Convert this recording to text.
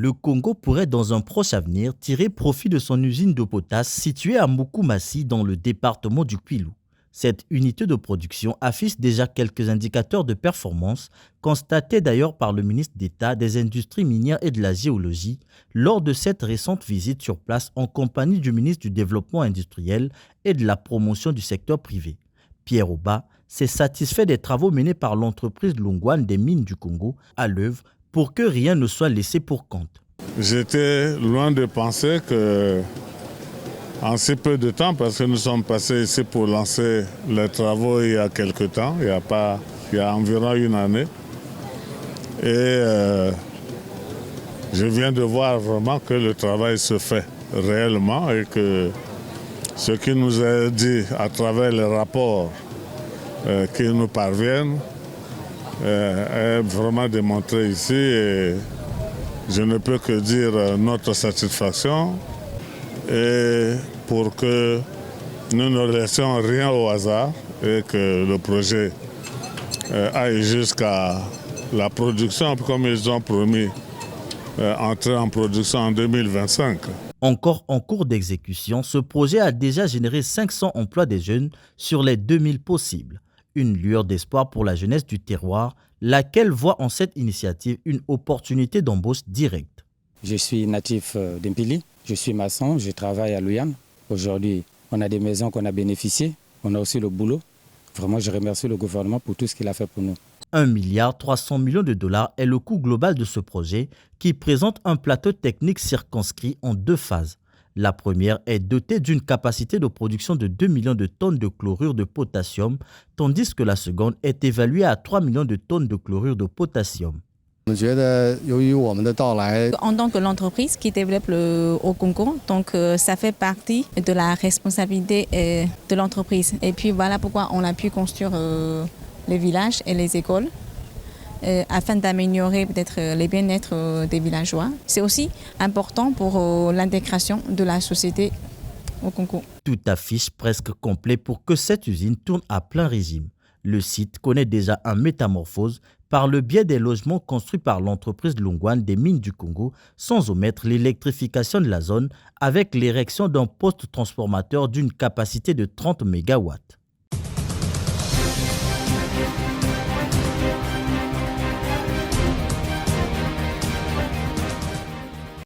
le Congo pourrait dans un proche avenir tirer profit de son usine de potasse située à Mukumassi dans le département du Kwilu. Cette unité de production affiche déjà quelques indicateurs de performance, constatés d'ailleurs par le ministre d'État des Industries minières et de la Géologie lors de cette récente visite sur place en compagnie du ministre du Développement industriel et de la promotion du secteur privé. Pierre Oba s'est satisfait des travaux menés par l'entreprise Lungwan des mines du Congo à l'œuvre pour que rien ne soit laissé pour compte. J'étais loin de penser que en si peu de temps, parce que nous sommes passés ici pour lancer les travaux il y a quelque temps, il y a environ une année. Et je viens de voir vraiment que le travail se fait réellement et que ce qui nous est dit à travers les rapports qui nous parviennent est vraiment démontré ici. Et je ne peux que dire notre satisfaction. Et pour que nous ne laissions rien au hasard et que le projet aille jusqu'à la production, comme ils ont promis, entrer en production en 2025. Encore en cours d'exécution, ce projet a déjà généré 500 emplois des jeunes sur les 2000 possibles. Une lueur d'espoir pour la jeunesse du terroir, laquelle voit en cette initiative une opportunité d'embauche directe. Je suis natif d'Impili, je suis maçon, je travaille à Louyane. Aujourd'hui, on a des maisons qu'on a bénéficiées, on a aussi le boulot. Vraiment, je remercie le gouvernement pour tout ce qu'il a fait pour nous. 1,3 milliard de dollars est le coût global de ce projet qui présente un plateau technique circonscrit en 2 phases. La première est dotée d'une capacité de production de 2 millions de tonnes de chlorure de potassium, tandis que la seconde est évaluée à 3 millions de tonnes de chlorure de potassium. En tant que l'entreprise qui développe au Congo, donc ça fait partie de la responsabilité de l'entreprise. Et puis voilà pourquoi on a pu construire les villages et les écoles afin d'améliorer peut-être les bien-être des villageois. C'est aussi important pour l'intégration de la société au Congo. Tout affiche presque complet pour que cette usine tourne à plein régime. Le site connaît déjà une métamorphose par le biais des logements construits par l'entreprise Lungwan des mines du Congo, sans omettre l'électrification de la zone avec l'érection d'un poste transformateur d'une capacité de 30 MW.